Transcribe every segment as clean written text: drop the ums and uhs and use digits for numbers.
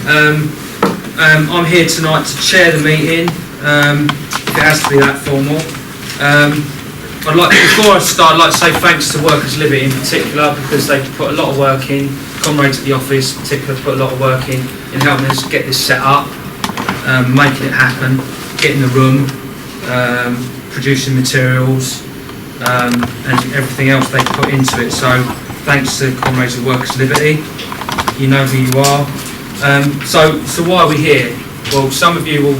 I'm here tonight to chair the meeting, if it has to be that formal. Before I start, I'd like to say thanks to Workers' Liberty in particular, because they put a lot of work in. Comrades at the office in particular put a lot of work in helping us get this set up, making it happen, getting the room, producing materials, and everything else they put into it. So thanks to Comrades of Workers' Liberty. You know who you are. So why are we here? Well, some of you will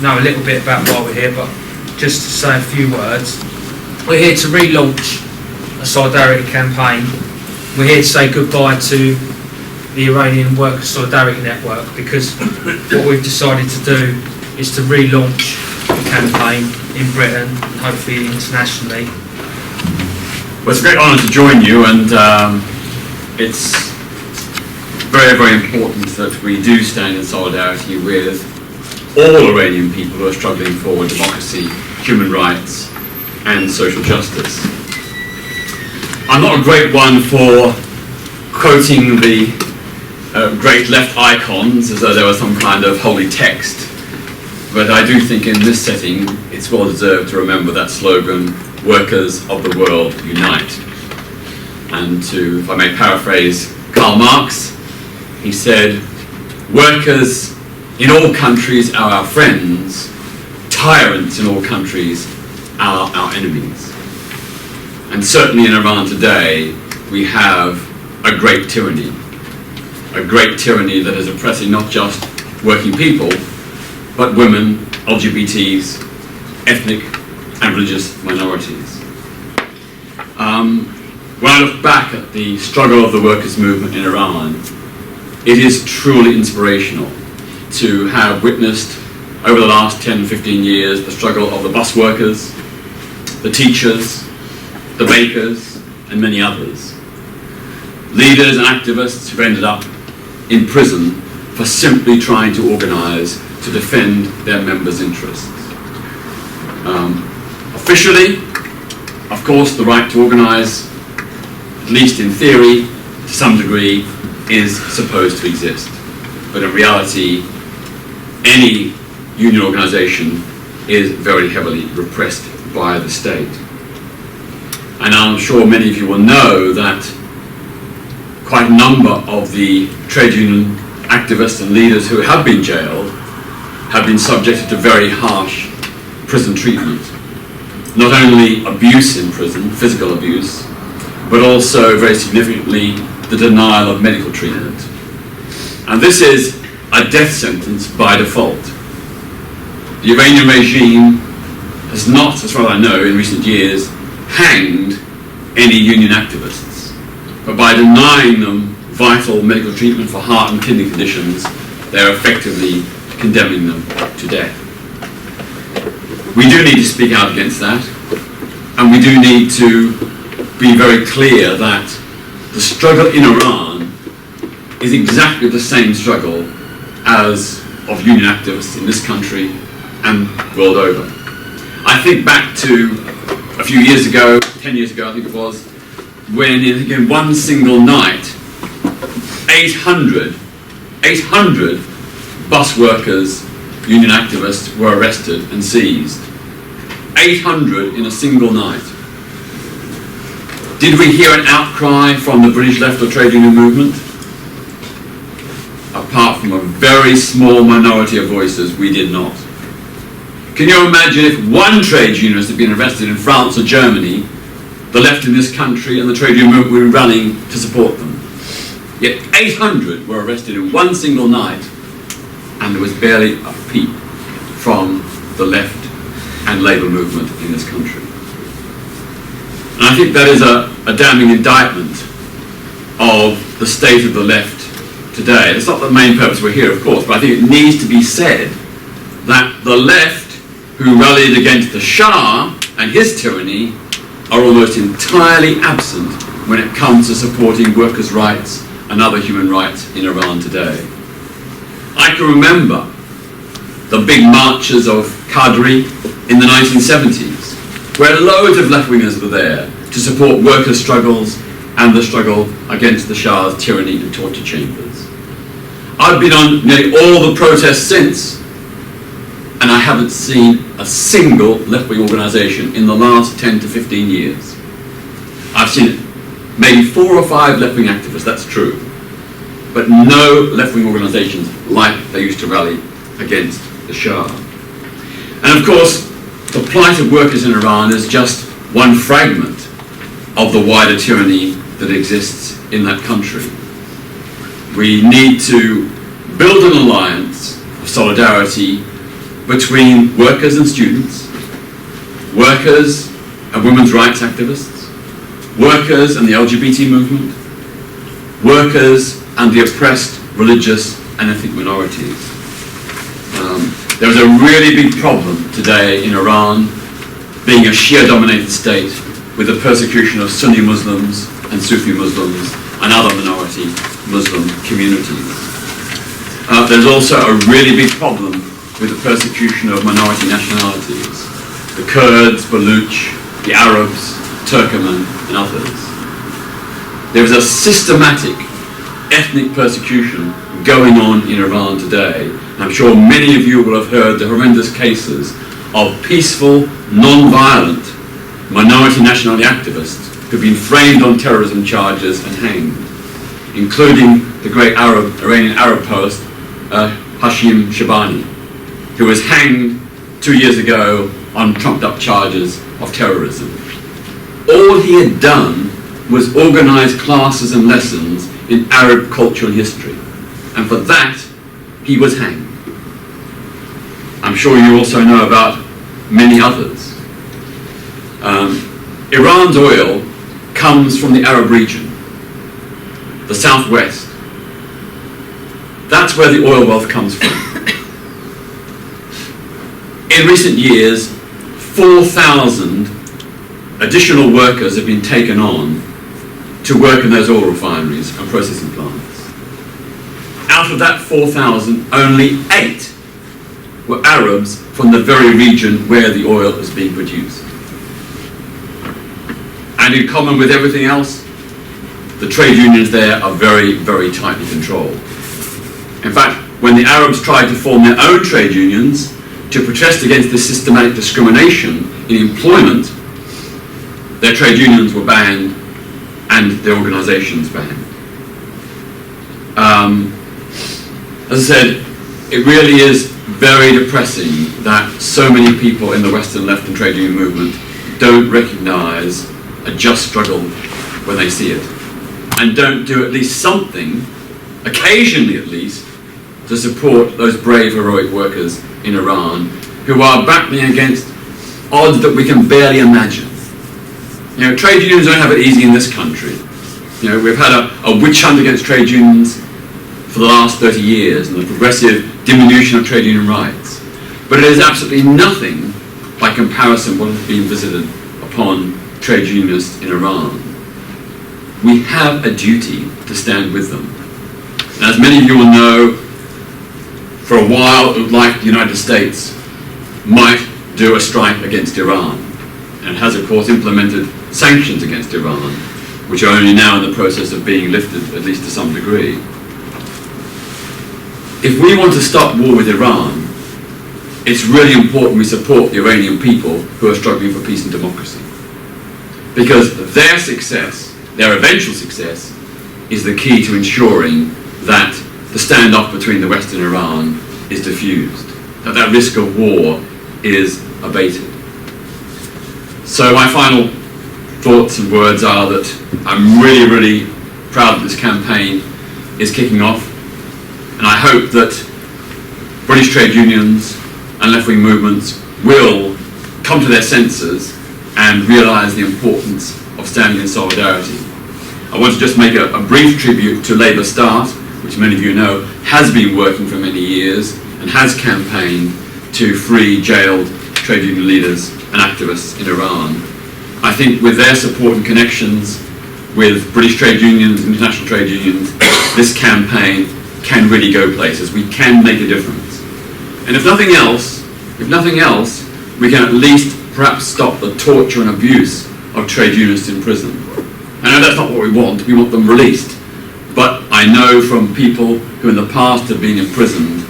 know a little bit about why we're here, but just to say a few words. We're here to relaunch a solidarity campaign. We're here to say goodbye to the Iranian Workers' Solidarity Network, because what we've decided to do is to relaunch the campaign in Britain and hopefully internationally. Well, it's a great honour to join you, and it's very, very important that we do stand in solidarity with all Iranian people who are struggling for democracy, human rights and social justice. I'm not a great one for quoting the great left icons as though they were some kind of holy text, but I do think in this setting it's well deserved to remember that slogan, "Workers of the world unite." And to, if I may paraphrase Karl Marx, he said, "Workers in all countries are our friends, tyrants in all countries are our enemies." And certainly in Iran today, we have a great tyranny that is oppressing not just working people, but women, LGBTs, ethnic and religious minorities. When I look back at the struggle of the workers' movement in Iran, it is truly inspirational to have witnessed over the last 10, 15 years the struggle of the bus workers, the teachers, the bakers, and many others. Leaders and activists who've ended up in prison for simply trying to organise to defend their members' interests. Officially, of course, the right to organise, at least in theory, to some degree, is supposed to exist. But in reality, any union organisation is very heavily repressed by the state. And I'm sure many of you will know that quite a number of the trade union activists and leaders who have been jailed have been subjected to very harsh prison treatment. Not only abuse in prison, physical abuse, but also very significantly the denial of medical treatment. And this is a death sentence by default. The Iranian regime has not, as far as I know, in recent years, hanged any union activists, but by denying them vital medical treatment for heart and kidney conditions, they're effectively condemning them to death. We do need to speak out against that, and we do need to be very clear that the struggle in Iran is exactly the same struggle as of union activists in this country and world over. I think back to a few years ago, 10 years ago I think it was, when in one single night 800 bus workers, union activists were arrested and seized. 800 in a single night. Did we hear an outcry from the British left or trade union movement? Apart from a very small minority of voices, we did not. Can you imagine if one trade unionist had been arrested in France or Germany, the left in this country and the trade union movement were running to support them? Yet 800 were arrested in one single night, and there was barely a peep from the left and Labour movement in this country. And I think that is a damning indictment of the state of the left today. It's not the main purpose we're here, of course, but I think it needs to be said that the left, who rallied against the Shah and his tyranny, are almost entirely absent when it comes to supporting workers' rights and other human rights in Iran today. I can remember the big marches of Qadri in the 1970s, where loads of left-wingers were there to support workers' struggles and the struggle against the Shah's tyranny and torture chambers. I've been on nearly all the protests since, and I haven't seen a single left-wing organisation in the last 10 to 15 years. I've seen maybe 4 or 5 left-wing activists, that's true, but no left-wing organisations like they used to rally against the Shah. And of course, the plight of workers in Iran is just one fragment of the wider tyranny that exists in that country. We need to build an alliance of solidarity between workers and students, workers and women's rights activists, workers and the LGBT movement, workers and the oppressed religious and ethnic minorities. There is a really big problem today in Iran, being a Shia-dominated state, with the persecution of Sunni Muslims and Sufi Muslims and other minority Muslim communities. There's also a really big problem with the persecution of minority nationalities, the Kurds, Baluch, the Arabs, Turkoman, and others. There is a systematic ethnic persecution going on in Iran today. I'm sure many of you will have heard the horrendous cases of peaceful, non-violent minority nationality activists who've been framed on terrorism charges and hanged, including the great Iranian Arab poet Hashim Shabani, who was hanged 2 years ago on trumped-up charges of terrorism. All he had done was organise classes and lessons in Arab culture and history, and for that he was hanged. I'm sure you also know about many others. Iran's oil comes from the Arab region, the southwest. That's where the oil wealth comes from. In recent years, 4,000 additional workers have been taken on to work in those oil refineries and processing plants. Out of that 4,000, only 8 were Arabs from the very region where the oil is being produced. And in common with everything else, the trade unions there are very, very tightly controlled. In fact, when the Arabs tried to form their own trade unions to protest against this systematic discrimination in employment, their trade unions were banned and their organisations banned. As I said, it really is very depressing that so many people in the Western left and trade union movement don't recognise a just struggle when they see it, and don't do at least something, occasionally at least, to support those brave, heroic workers in Iran who are battling against odds that we can barely imagine. You know, trade unions don't have it easy in this country. You know, we've had a witch hunt against trade unions for the last 30 years and the progressive diminution of trade union rights. But it is absolutely nothing by comparison what has been visited upon trade unionists in Iran. We have a duty to stand with them. And as many of you will know, for a while it looked like the United States might do a strike against Iran, and has of course implemented sanctions against Iran, which are only now in the process of being lifted, at least to some degree. If we want to stop war with Iran, it's really important we support the Iranian people who are struggling for peace and democracy. Because their success, their eventual success, is the key to ensuring that the standoff between the West and Iran is diffused, that that risk of war is abated. So my final thoughts and words are that I'm really, really proud that this campaign is kicking off, and I hope that British trade unions and left-wing movements will come to their senses and realise the importance of standing in solidarity. I want to just make a brief tribute to Labour Start, which many of you know has been working for many years and has campaigned to free jailed trade union leaders and activists in Iran. I think with their support and connections with British trade unions, international trade unions, this campaign can really go places. We can make a difference. And if nothing else, we can at least perhaps stop the torture and abuse of trade unionists in prison. I know that's not what we want them released, but I know from people who in the past have been imprisoned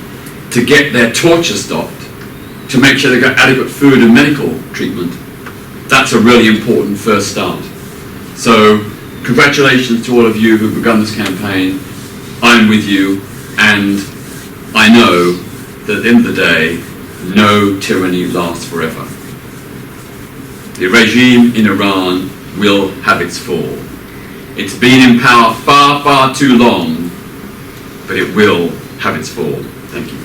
to get their torture stopped, to make sure they got adequate food and medical treatment. That's a really important first start. So congratulations to all of you who've begun this campaign. I'm with you, and I know that at the end of the day, no tyranny lasts forever. The regime in Iran will have its fall. It's been in power far, far too long, but it will have its fall. Thank you.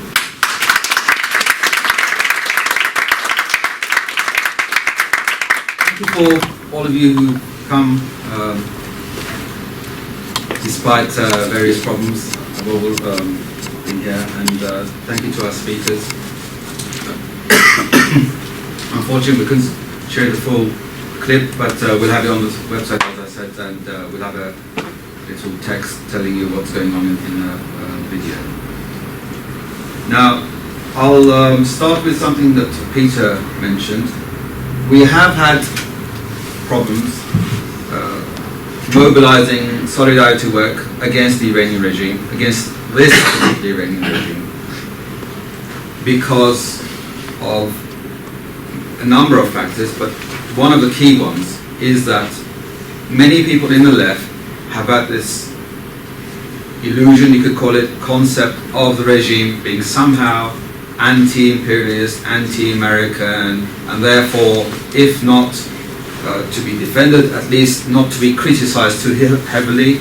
Thank you for all of you who come, despite various problems. I've all been here, and thank you to our speakers. Unfortunately, we couldn't share the full clip, but we'll have it on the website, as I said, and we'll have a little text telling you what's going on in the video. Now, I'll start with something that Peter mentioned. We have had problems mobilizing solidarity work against the Iranian regime, against this particular Iranian regime, because of a number of factors, but one of the key ones is that many people in the left have had this illusion, you could call it, concept of the regime being somehow anti-imperialist, anti-American, and therefore, if not to be defended, at least not to be criticized too heavily.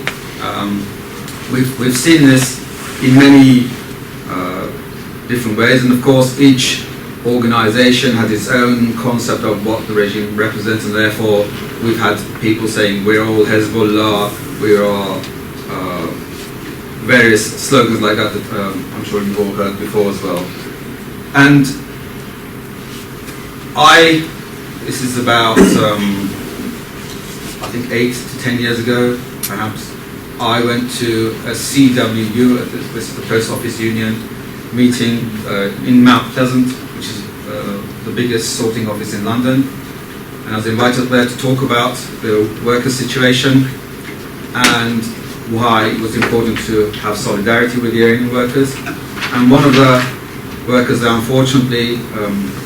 We've seen this in many different ways, and of course each organization has its own concept of what the regime represents, and therefore we've had people saying we're all Hezbollah, we are various slogans like that that I'm sure you've all heard before as well. And this is about I think 8 to 10 years ago perhaps, I went to a CWU, this is the Post Office Union meeting in Mount Pleasant, which is the biggest sorting office in London, and I was invited there to talk about the worker situation and why it was important to have solidarity with the Iranian workers. And one of the workers there, unfortunately,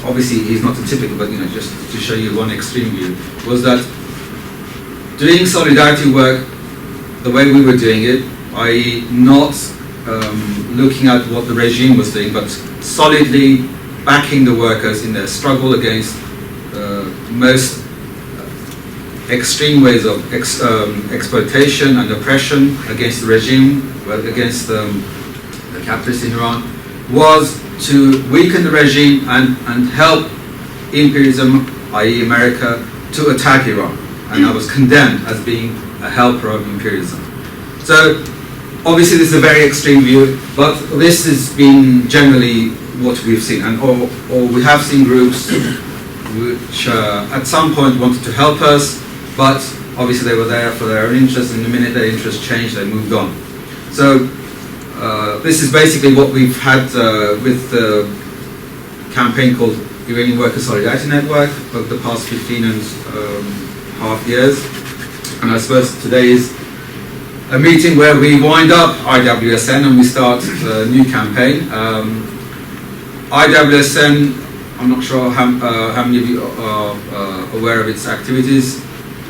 obviously he's not a typical, but just to show you one extreme view, was that doing solidarity work the way we were doing it, i.e. not looking at what the regime was doing, but solidly backing the workers in their struggle against most extreme ways of exploitation and oppression against the regime, against the capitalists in Iran, was to weaken the regime and help imperialism, i.e. America, to attack Iran. And I was condemned as being a helper of imperialism. So obviously this is a very extreme view, but this has been generally what we've seen, and or we have seen groups which at some point wanted to help us, but obviously they were there for their own interests, and the minute their interests changed, they moved on. So this is basically what we've had with the campaign called Iranian Worker Solidarity Network over the past 15 and half years. And I suppose today is a meeting where we wind up IWSN and we start a new campaign. IWSN, I'm not sure how many of you are aware of its activities.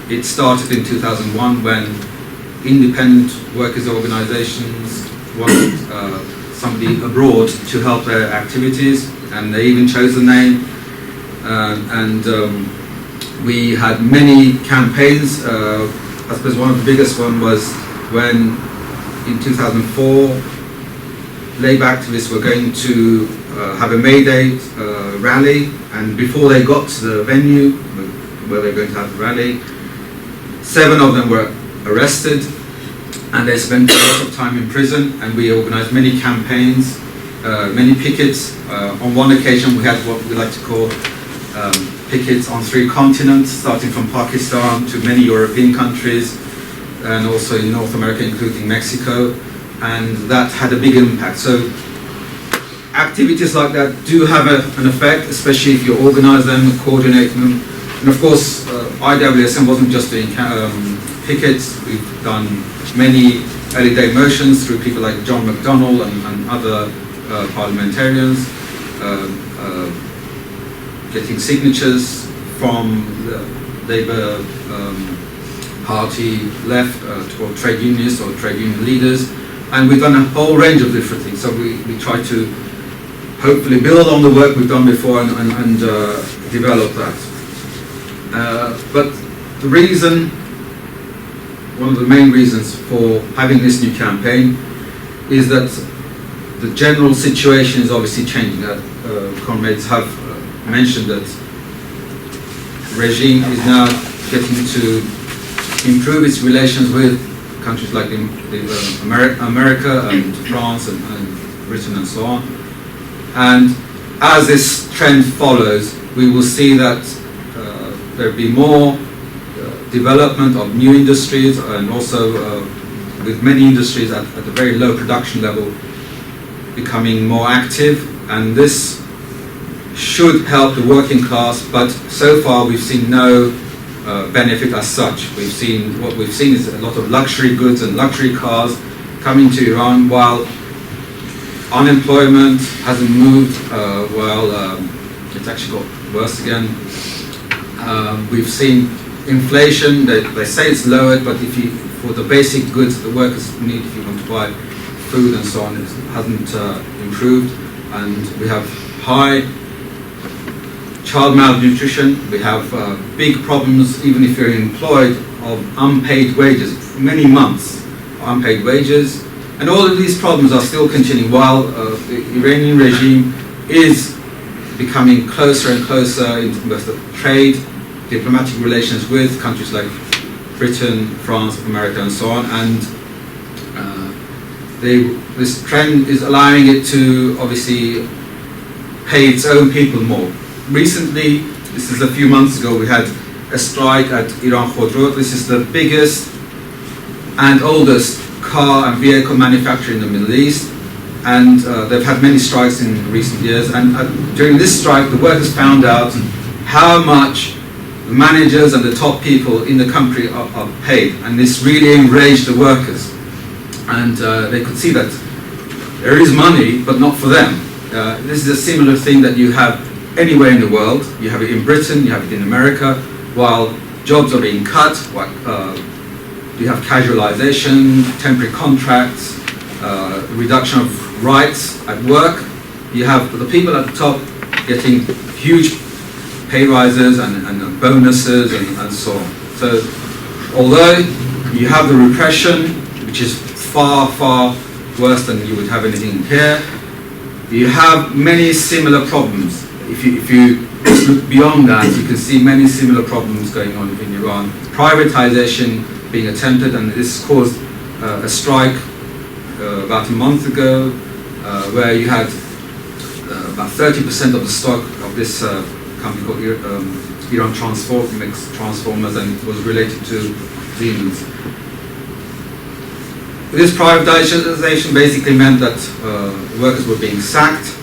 It started in 2001 when independent workers' organizations wanted somebody abroad to help their activities, and they even chose the name. We had many campaigns. I suppose one of the biggest one was when in 2004 Labour activists were going to have a May Day rally, and before they got to the venue where they were going to have the rally, 7 of them were arrested and they spent a lot of time in prison, and we organised many campaigns, many pickets. On one occasion we had what we like to call pickets on 3 continents, starting from Pakistan to many European countries, and also in North America, including Mexico, and that had a big impact. So activities like that do have an effect, especially if you organise them and coordinate them. And of course, IWSN wasn't just doing pickets. We've done many early day motions through people like John McDonnell and other parliamentarians, getting signatures from the Labour Party left or trade unionists or trade union leaders, and we've done a whole range of different things. So we try to hopefully build on the work we've done before and develop that. But the reason, one of the main reasons for having this new campaign is that the general situation is obviously changing. Comrades have mentioned that the regime is now getting to improve its relations with countries like America and France and Britain and so on. And as this trend follows, we will see that there will be more development of new industries, and also with many industries at a very low production level becoming more active, and this should help the working class, but so far we've seen no benefit as such. What we've seen is a lot of luxury goods and luxury cars coming to Iran, while unemployment hasn't moved. It's actually got worse again. We've seen inflation. They say it's lowered, but for the basic goods the workers need, if you want to buy food and so on, it hasn't improved. And we have high child malnutrition. We have big problems, even if you're employed, of unpaid wages, many months unpaid wages. And all of these problems are still continuing while the Iranian regime is becoming closer and closer in terms of trade, diplomatic relations with countries like Britain, France, America and so on. And this trend is allowing it to obviously pay its own people more. Recently, this is a few months ago, we had a strike at Iran Khodro. This is the biggest and oldest car and vehicle manufacturer in the Middle East, and they've had many strikes in recent years. And during this strike, the workers found out how much the managers and the top people in the country are paid, and this really enraged the workers. And they could see that there is money, but not for them. This is a similar thing that you have anywhere in the world. You have it in Britain, you have it in America. While jobs are being cut, you have casualization, temporary contracts, reduction of rights at work. You have the people at the top getting huge pay rises and bonuses and so on. So although you have the repression, which is far, far worse than you would have anything here, you have many similar problems. If you look beyond that, you can see many similar problems going on in Iran. Privatization being attempted, and this caused a strike about a month ago, where you had about 30% of the stock of this company called Iran Transformers, and it was related to Siemens. This privatization basically meant that workers were being sacked,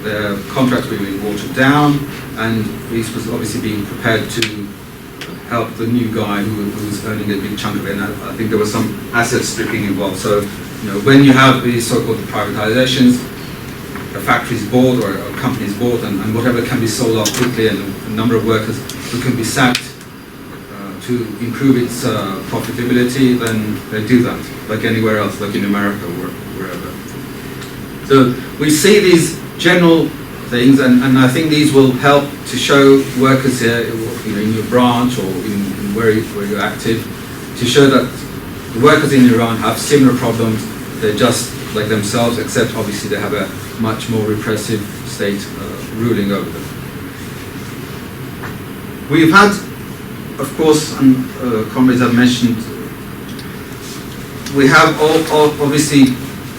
their contracts were being watered down, and this was obviously being prepared to help the new guy who was earning a big chunk of it. And I think there was some asset stripping involved. So, when you have these so-called privatizations, a factory's bought or a company's bought, and whatever can be sold off quickly, and a number of workers who can be sacked to improve its profitability, then they do that, like anywhere else, like in America or wherever. So we see these general things, and I think these will help to show workers here, in your branch or in where you're active, to show that the workers in Iran have similar problems. They're just like themselves, except obviously they have a much more repressive state ruling over them. We've had, of course, and comrades have mentioned, we have obviously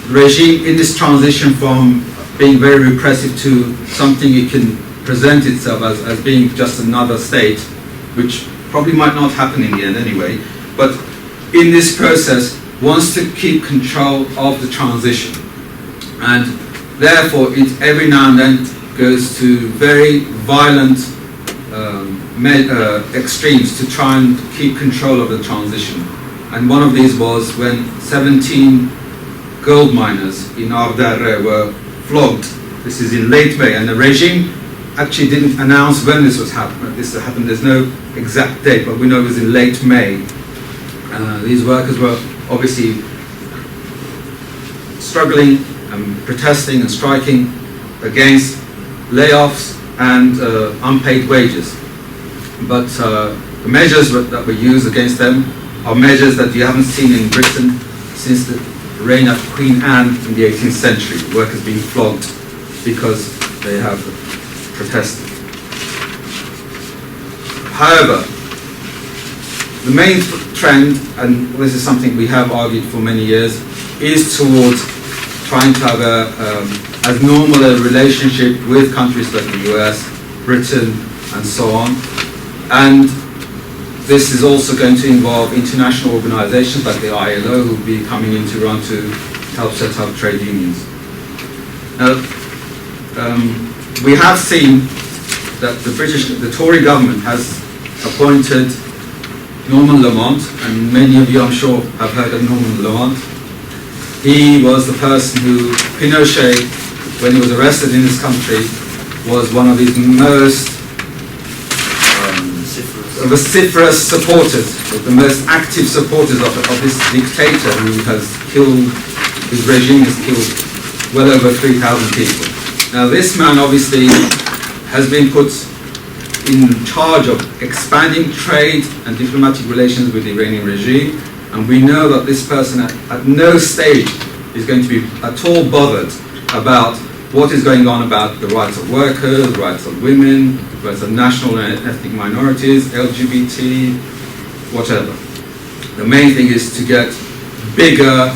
the regime in this transition from being very repressive to something it can present itself as being just another state, which probably might not happen in the end anyway, but in this process wants to keep control of the transition, and therefore it every now and then goes to very violent extremes to try and keep control of the transition. And one of these was when 17 gold miners in Avdarre were flogged. This is in late May, and the regime actually didn't announce when this happened. There's no exact date, but we know it was in late May. These workers were obviously struggling and protesting and striking against layoffs and unpaid wages. But the measures that were used against them are measures that you haven't seen in Britain since the reign of Queen Anne in the 18th century. Workers being flogged because they have protested. However, the main trend, and this is something we have argued for many years, is towards trying to have as normal a relationship with countries like the US, Britain, and so on. And this is also going to involve international organizations like the ILO, who will be coming into Iran to help set up trade unions. Now, we have seen that the Tory government has appointed Norman Lamont, and many of you, I'm sure, have heard of Norman Lamont. He was the person who Pinochet, when he was arrested in this country, was one of his most vociferous supporters, the most active supporters of this dictator who has killed, his regime has killed well over 3,000 people. Now this man obviously has been put in charge of expanding trade and diplomatic relations with the Iranian regime, and we know that this person at no stage is going to be at all bothered about what is going on about the rights of workers, the rights of women, the rights of national and ethnic minorities, LGBT, whatever. The main thing is to get bigger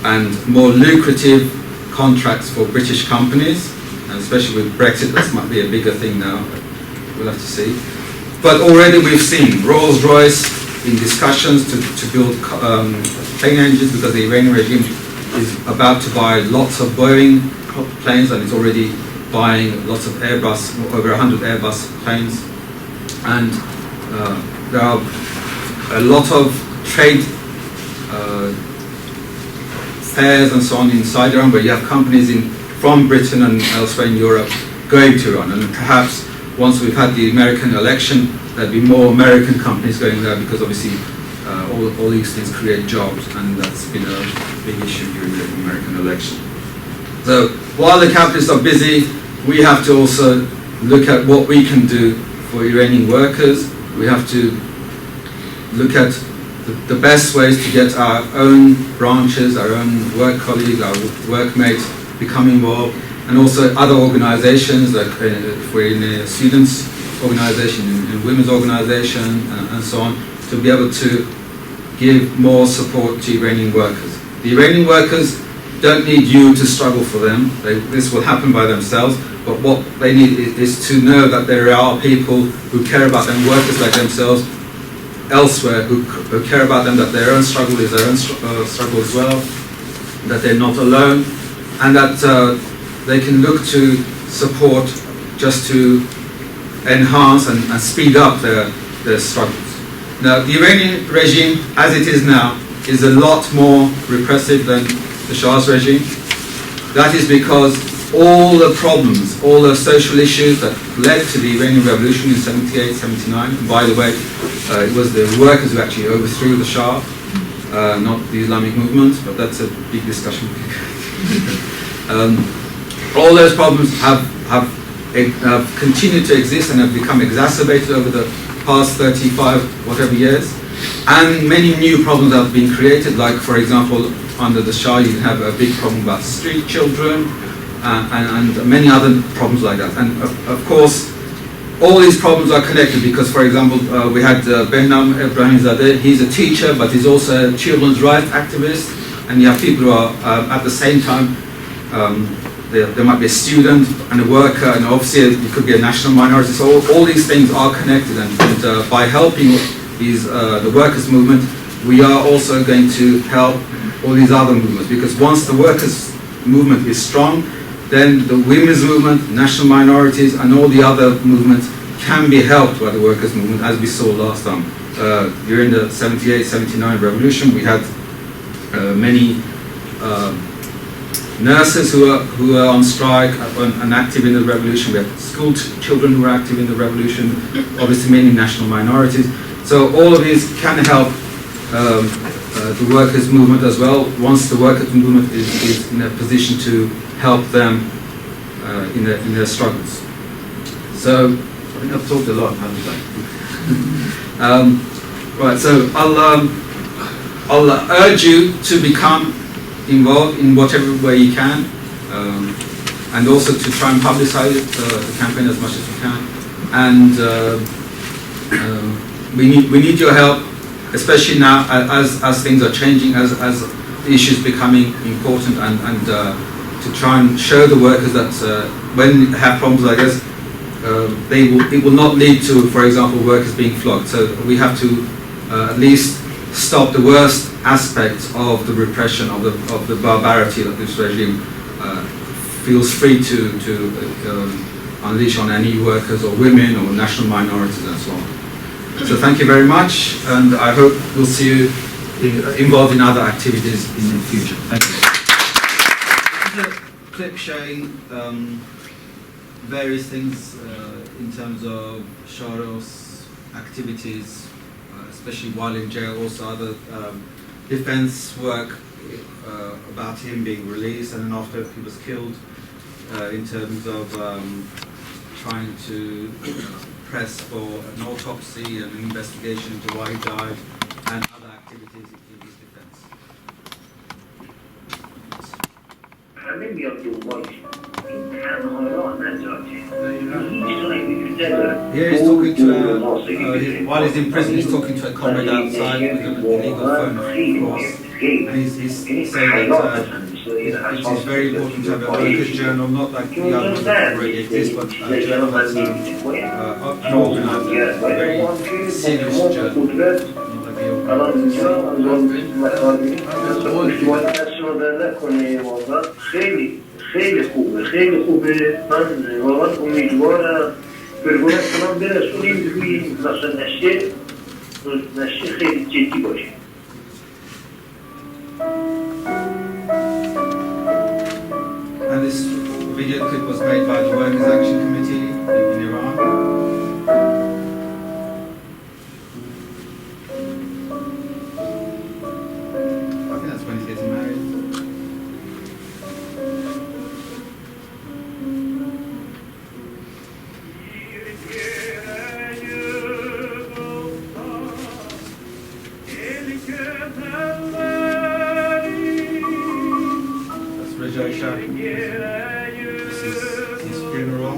and more lucrative contracts for British companies, and especially with Brexit, this might be a bigger thing now. We'll have to see. But already we've seen Rolls-Royce in discussions to build plane engines, because the Iranian regime is about to buy lots of Boeing planes, and it's already buying lots of Airbus, over 100 Airbus planes. And there are a lot of trade fairs and so on inside Iran, where you have companies from Britain and elsewhere in Europe going to Iran. And perhaps once we've had the American election, there'll be more American companies going there, because obviously all these things create jobs, and that's been a big issue during the American election. So while the capitalists are busy, we have to also look at what we can do for Iranian workers. We have to look at the best ways to get our own branches, our own work colleagues, our workmates become involved, and also other organizations, like if we're in a students organization, in a women's organization, and so on, to be able to give more support to Iranian workers. The Iranian workers don't need you to struggle for them. This will happen by themselves, but what they need is to know that there are people who care about them, workers like themselves, elsewhere, who care about them, that their own struggle is their own struggle as well, that they're not alone, and that they can look to support just to enhance and speed up their struggles. Now, the Iranian regime, as it is now, is a lot more repressive than the Shah's regime. That is because all the problems, all the social issues that led to the Iranian Revolution in 78, 79, and by the way, it was the workers who actually overthrew the Shah, not the Islamic movement, but that's a big discussion. All those problems have continued to exist and have become exacerbated over the past 35 whatever years, and many new problems have been created, like for example under the Shah you have a big problem about street children, and many other problems like that. And of course all these problems are connected, because for example we had Behnam Ebrahimzadeh. He's a teacher, but he's also a children's rights activist, and you have people who are at the same time there might be a student and a worker, and obviously it could be a national minority. So all these things are connected, and by helping the workers' movement, we are also going to help all these other movements, because once the workers' movement is strong, then the women's movement, national minorities, and all the other movements can be helped by the workers' movement, as we saw last time. During the 78-79 revolution, we had many nurses who were on strike and active in the revolution. We had school children who were active in the revolution, obviously many national minorities. So all of these can help the workers' movement as well, once the workers' movement is in a position to help them in their struggles. So, I think I've talked a lot, haven't I? Right, so I'll urge you to become involved in whatever way you can, and also to try and publicize the campaign as much as you can. And we need your help, especially now as things are changing, as the issues becoming important, and to try and show the workers that when they have problems like this, it will not lead to, for example, workers being flogged. So we have to at least stop the worst aspects of the repression, of the barbarity that this regime feels free to unleash on any workers or women or national minorities and so on. So thank you very much, and I hope we'll see you involved in other activities in the future. Thank you. This is a clip showing various things in terms of Shahrokh's activities, especially while in jail, also other defense work about him being released and then after he was killed, in terms of trying to press for an autopsy and an investigation into why he died and other activities in his defense. Here he's talking to while he's in prison, he's talking to a comrade outside with an illegal phone, of course. And he's saying that it is very important to have a workers' journal, not like the other ones that already exist, but a journal that's an organised, a very serious journal. Not like خیلی خوبه من واقعا امیدوارم پرگونه کنم برسونیم روی مثلا نشه خیلی جدی باشه. And this video clip was made by the Workers' Action Committee in Iran. I think that's when he's getting married. This is his funeral.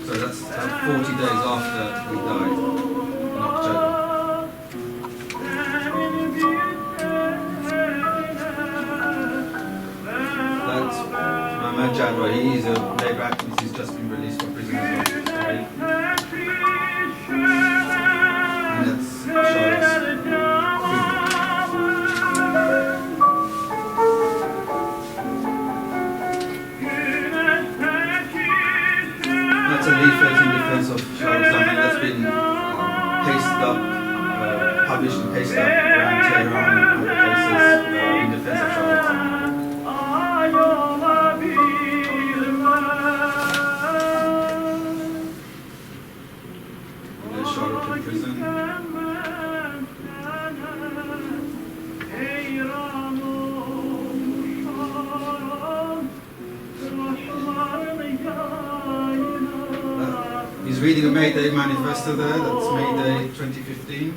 So that's 40 days after he died in October. That's Morad Jadwa. He is a labour activist. He's just been released from prison as well. That's a leaflet in defense of Shahrokh Zamani that's been pasted up, published and pasted up around Tehran and other places in defense of Shahrokh Zamani. There's Shahrokh in prison. He's reading a May Day manifesto there, that's May Day 2015.